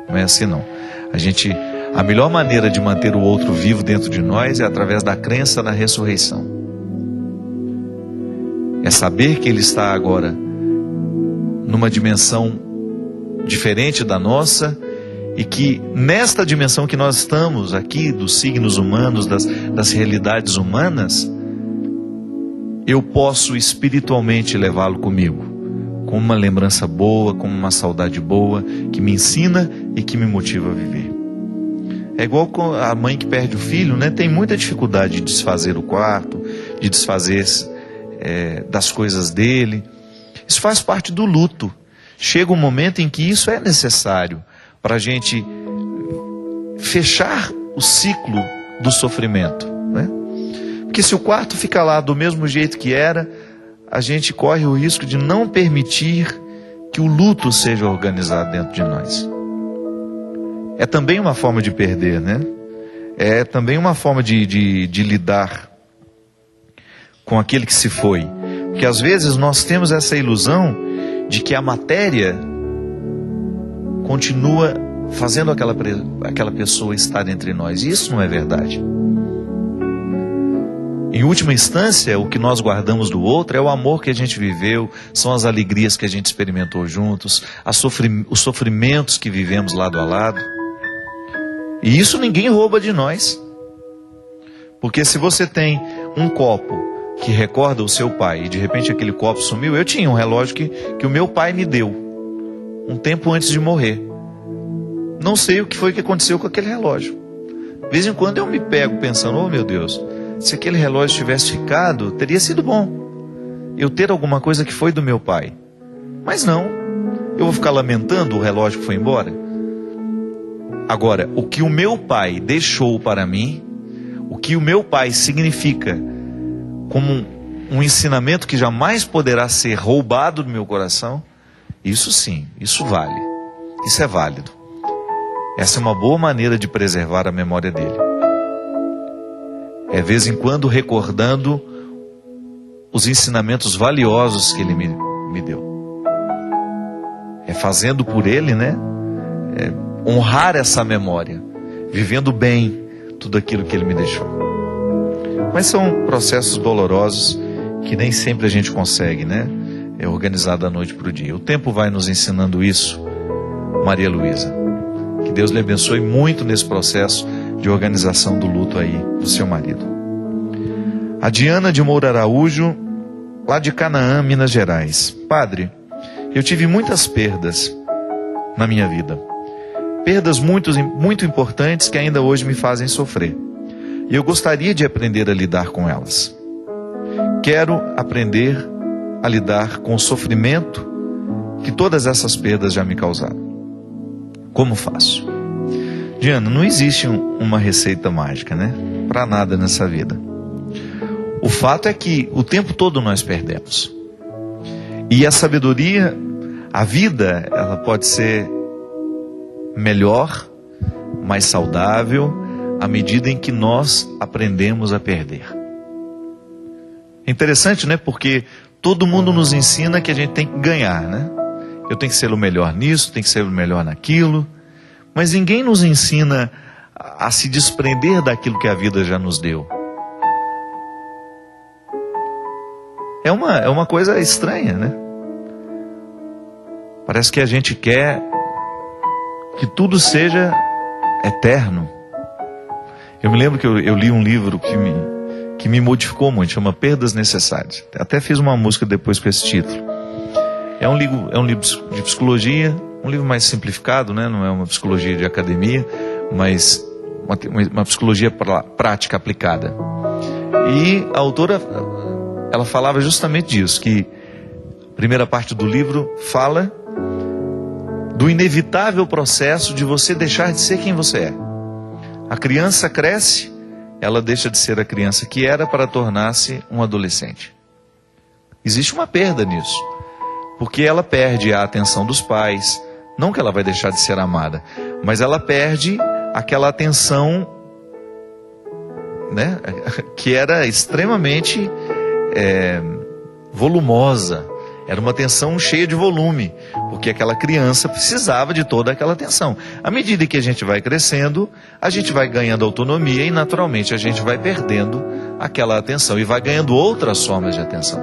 Não é assim não. A melhor maneira de manter o outro vivo dentro de nós é através da crença na ressurreição. É saber que ele está agora numa dimensão diferente da nossa, e que nesta dimensão que nós estamos aqui, dos signos humanos, das realidades humanas, eu posso espiritualmente levá-lo comigo, com uma lembrança boa, com uma saudade boa, que me ensina e que me motiva a viver. É igual com a mãe que perde o filho, né? Tem muita dificuldade de desfazer o quarto, de desfazer das coisas dele. Isso faz parte do luto. Chega um momento em que isso é necessário para a gente fechar o ciclo do sofrimento, né? Porque se o quarto fica lá do mesmo jeito que era, a gente corre o risco de não permitir que o luto seja organizado dentro de nós. É também uma forma de perder, né? É também uma forma de lidar com aquele que se foi. Porque às vezes nós temos essa ilusão de que a matéria continua fazendo aquela pessoa estar entre nós. E isso não é verdade. Em última instância, o que nós guardamos do outro é o amor que a gente viveu, são as alegrias que a gente experimentou juntos, os sofrimentos que vivemos lado a lado. E isso ninguém rouba de nós. Porque se você tem um copo que recorda o seu pai e de repente aquele copo sumiu, eu tinha um relógio que o meu pai me deu um tempo antes de morrer. Não sei o que foi que aconteceu com aquele relógio. De vez em quando eu me pego pensando, oh meu Deus, se aquele relógio tivesse ficado, teria sido bom eu ter alguma coisa que foi do meu pai. Mas não, eu vou ficar lamentando o relógio que foi embora. Agora, o que o meu pai deixou para mim, o que o meu pai significa como um ensinamento que jamais poderá ser roubado do meu coração, isso sim, isso vale, isso é válido. Essa é uma boa maneira de preservar a memória dele. É de vez em quando recordando os ensinamentos valiosos que ele me deu. É fazendo por ele, né? É honrar essa memória, vivendo bem tudo aquilo que ele me deixou. Mas são processos dolorosos que nem sempre a gente consegue, né? É organizar da noite para o dia. O tempo vai nos ensinando isso, Maria Luísa. Que Deus lhe abençoe muito nesse processo de organização do luto aí do seu marido. A Diana de Moura Araújo, lá de Canaã, Minas Gerais. Padre, eu tive muitas perdas na minha vida. Perdas muito importantes que ainda hoje me fazem sofrer. E eu gostaria de aprender a lidar com elas. Quero aprender a lidar com o sofrimento que todas essas perdas já me causaram. Como faço? Diana, não existe uma receita mágica, né? Para nada nessa vida. O fato é que o tempo todo nós perdemos. E a sabedoria, a vida, ela pode ser melhor, mais saudável, à medida em que nós aprendemos a perder. É interessante, né? Porque todo mundo nos ensina que a gente tem que ganhar, né? Eu tenho que ser o melhor nisso, tenho que ser o melhor naquilo. Mas ninguém nos ensina a se desprender daquilo que a vida já nos deu. É uma coisa estranha, né? Parece que a gente quer que tudo seja eterno. Eu me lembro que eu li um livro que me modificou muito, chama Perdas Necessárias. Até fiz uma música depois com esse título. É um livro de psicologia, um livro mais simplificado, né? Não é uma psicologia de academia, mas uma psicologia prática aplicada. E a autora, ela falava justamente disso, que a primeira parte do livro fala do inevitável processo de você deixar de ser quem você é. A criança cresce, ela deixa de ser a criança que era para tornar-se um adolescente. Existe uma perda nisso. Porque ela perde a atenção dos pais, não que ela vai deixar de ser amada, mas ela perde aquela atenção, né, que era extremamente volumosa, Era uma atenção cheia de volume, porque aquela criança precisava de toda aquela atenção. À medida que a gente vai crescendo, a gente vai ganhando autonomia e naturalmente a gente vai perdendo aquela atenção e vai ganhando outras formas de atenção.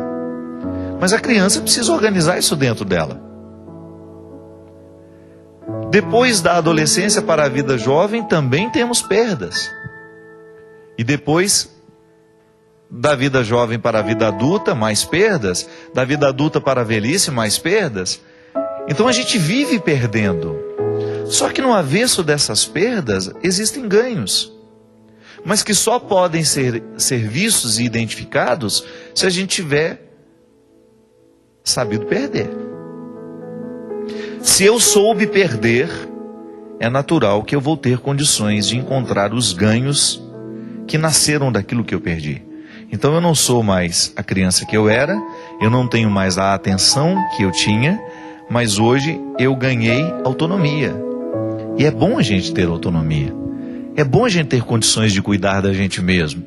Mas a criança precisa organizar isso dentro dela. Depois da adolescência para a vida jovem, também temos perdas. E depois da vida jovem para a vida adulta, mais perdas. Da vida adulta para a velhice, mais perdas. Então a gente vive perdendo. Só que no avesso dessas perdas, existem ganhos. Mas que só podem ser vistos e identificados se a gente tiver sabido perder. Se eu soube perder, é natural que eu vou ter condições de encontrar os ganhos que nasceram daquilo que eu perdi. Então eu não sou mais a criança que eu era, eu não tenho mais a atenção que eu tinha, mas hoje eu ganhei autonomia. E é bom a gente ter autonomia. É bom a gente ter condições de cuidar da gente mesmo.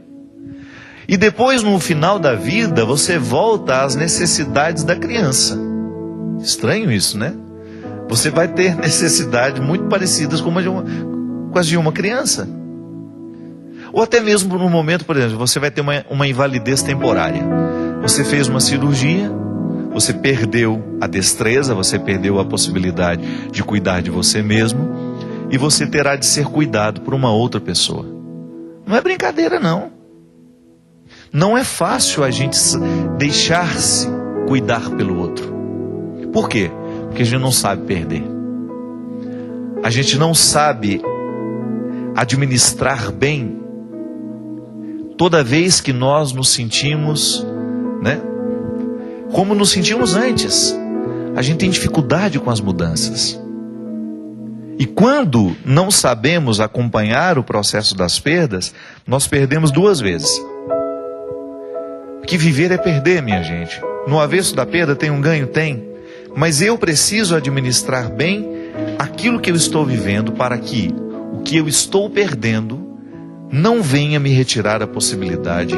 E depois, no final da vida, você volta às necessidades da criança. Estranho isso, né? Você vai ter necessidades muito parecidas com as de uma criança. Ou até mesmo no momento, por exemplo, você vai ter uma invalidez temporária. Você fez uma cirurgia, você perdeu a destreza, você perdeu a possibilidade de cuidar de você mesmo, e você terá de ser cuidado por uma outra pessoa. Não é brincadeira, não. Não é fácil a gente deixar-se cuidar pelo outro. Por quê? Porque a gente não sabe perder. A gente não sabe administrar bem toda vez que nós nos sentimos, né, como nos sentimos antes. A gente tem dificuldade com as mudanças. E quando não sabemos acompanhar o processo das perdas, nós perdemos duas vezes. Porque viver é perder, minha gente. No avesso da perda tem um ganho? Tem. Mas eu preciso administrar bem aquilo que eu estou vivendo para que o que eu estou perdendo não venha me retirar a possibilidade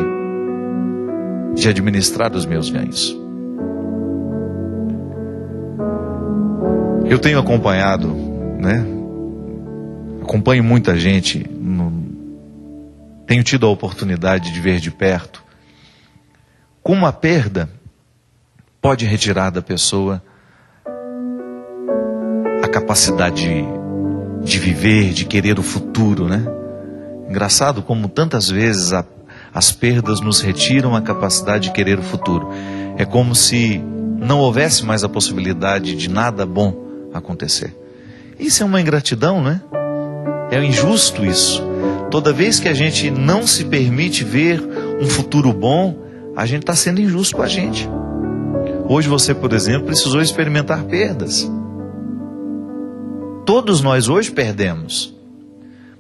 de administrar os meus ganhos. Eu tenho acompanhado, né? Acompanho muita gente, tenho tido a oportunidade de ver de perto como a perda pode retirar da pessoa a capacidade de viver, de querer o futuro, né? Engraçado como tantas vezes as perdas nos retiram a capacidade de querer o futuro. É como se não houvesse mais a possibilidade de nada bom acontecer. Isso é uma ingratidão, né? É injusto isso. Toda vez que a gente não se permite ver um futuro bom, a gente está sendo injusto com a gente. Hoje você, por exemplo, precisou experimentar perdas. Todos nós hoje perdemos.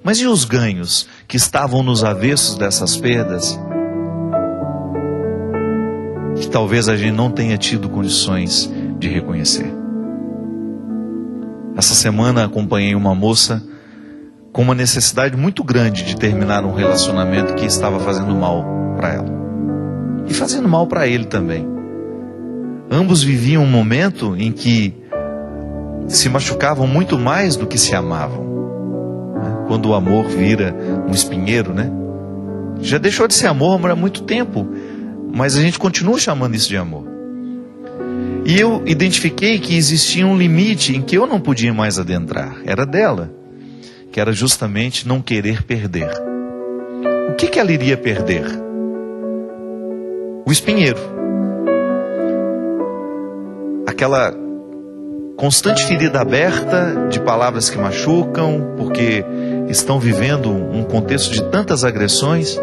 Mas e os ganhos que estavam nos avessos dessas perdas? Que talvez a gente não tenha tido condições de reconhecer. Essa semana acompanhei uma moça com uma necessidade muito grande de terminar um relacionamento que estava fazendo mal para ela. E fazendo mal para ele também. Ambos viviam um momento em que se machucavam muito mais do que se amavam. Quando o amor vira um espinheiro, né? Já deixou de ser amor há muito tempo, mas a gente continua chamando isso de amor. E eu identifiquei que existia um limite em que eu não podia mais adentrar. Era dela, que era justamente não querer perder. O que ela iria perder? O espinheiro. Aquela constante ferida aberta de palavras que machucam, porque estão vivendo um contexto de tantas agressões.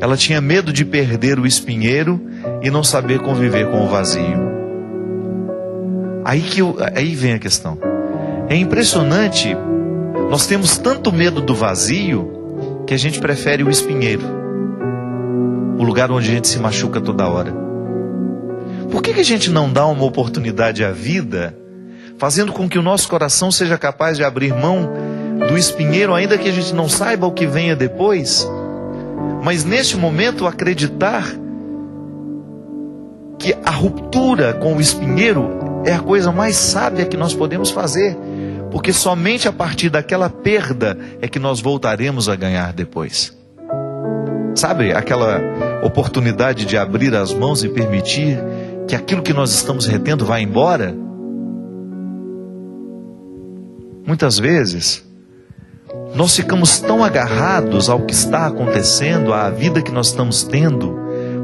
Ela tinha medo de perder o espinheiro e não saber conviver com o vazio. Aí vem a questão. É impressionante, nós temos tanto medo do vazio que a gente prefere o espinheiro, o lugar onde a gente se machuca toda hora. Por que a gente não dá uma oportunidade à vida, fazendo com que o nosso coração seja capaz de abrir mão do espinheiro, ainda que a gente não saiba o que venha depois, mas neste momento acreditar que a ruptura com o espinheiro é a coisa mais sábia que nós podemos fazer, porque somente a partir daquela perda é que nós voltaremos a ganhar depois. Sabe, aquela oportunidade de abrir as mãos e permitir que aquilo que nós estamos retendo vá embora? Muitas vezes, nós ficamos tão agarrados ao que está acontecendo, à vida que nós estamos tendo,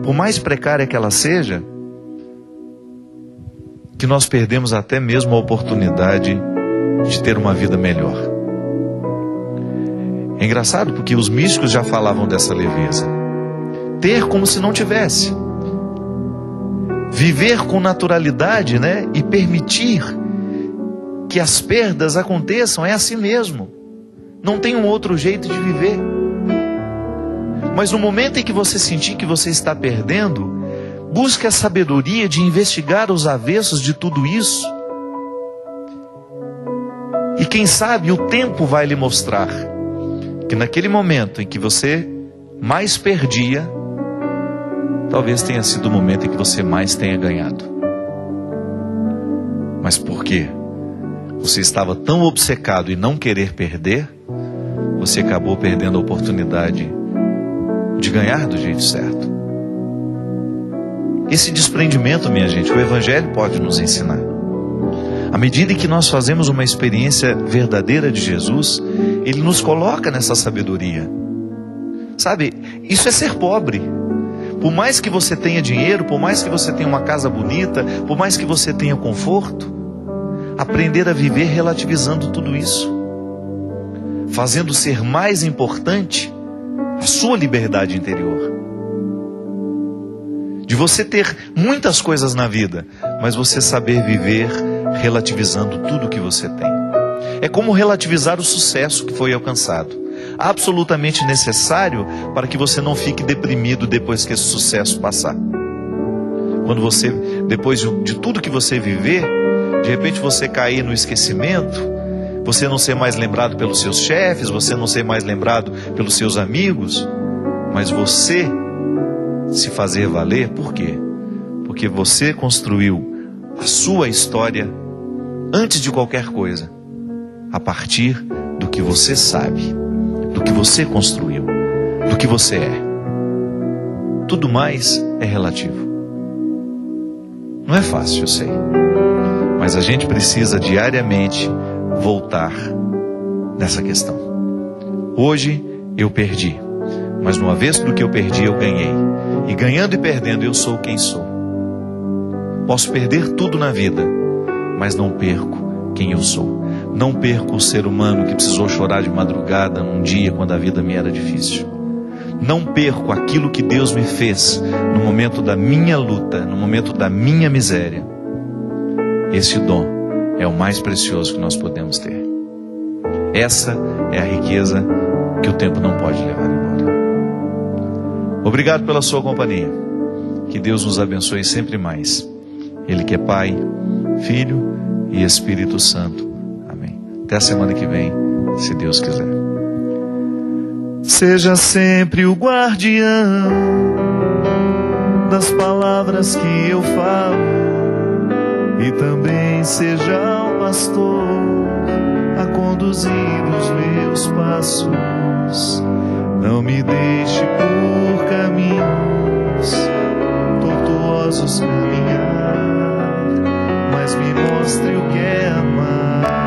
por mais precária que ela seja, que nós perdemos até mesmo a oportunidade de ter uma vida melhor. É engraçado porque os místicos já falavam dessa leveza. Ter como se não tivesse. Viver com naturalidade, né? E permitir que as perdas aconteçam, é assim mesmo. Não tem um outro jeito de viver. Mas no momento em que você sentir que você está perdendo, busque a sabedoria de investigar os avessos de tudo isso. E quem sabe o tempo vai lhe mostrar que naquele momento em que você mais perdia, talvez tenha sido o momento em que você mais tenha ganhado. Mas por quê? Você estava tão obcecado em não querer perder, você acabou perdendo a oportunidade de ganhar do jeito certo. Esse desprendimento, minha gente, o Evangelho pode nos ensinar. À medida que nós fazemos uma experiência verdadeira de Jesus, Ele nos coloca nessa sabedoria. Sabe, isso é ser pobre. Por mais que você tenha dinheiro, por mais que você tenha uma casa bonita, por mais que você tenha conforto, aprender a viver relativizando tudo isso, fazendo ser mais importante a sua liberdade interior. De você ter muitas coisas na vida, mas você saber viver relativizando tudo que você tem. É como relativizar o sucesso que foi alcançado. Absolutamente necessário para que você não fique deprimido depois que esse sucesso passar. Quando você, depois de tudo que você viver, de repente você cair no esquecimento, você não ser mais lembrado pelos seus chefes, você não ser mais lembrado pelos seus amigos, mas você se fazer valer. Por quê? Porque você construiu a sua história antes de qualquer coisa, a partir do que você sabe, do que você construiu, do que você é. Tudo mais é relativo. Não é fácil, eu sei, mas a gente precisa diariamente voltar nessa questão. Hoje eu perdi, mas no avesso do que eu perdi eu ganhei, e ganhando e perdendo eu sou quem sou. Posso perder tudo na vida, mas não perco quem eu sou. Não perco o ser humano que precisou chorar de madrugada num dia quando a vida me era difícil. Não perco aquilo que Deus me fez no momento da minha luta, no momento da minha miséria. Esse dom é o mais precioso que nós podemos ter. Essa é a riqueza que o tempo não pode levar embora. Obrigado pela sua companhia. Que Deus nos abençoe sempre mais. Ele que é Pai, Filho e Espírito Santo. Amém. Até a semana que vem, se Deus quiser. Seja sempre o guardião das palavras que eu falo, e também seja o pastor a conduzir os meus passos. Não me deixe por caminhos tortuosos caminhar, mas me mostre o que é amar.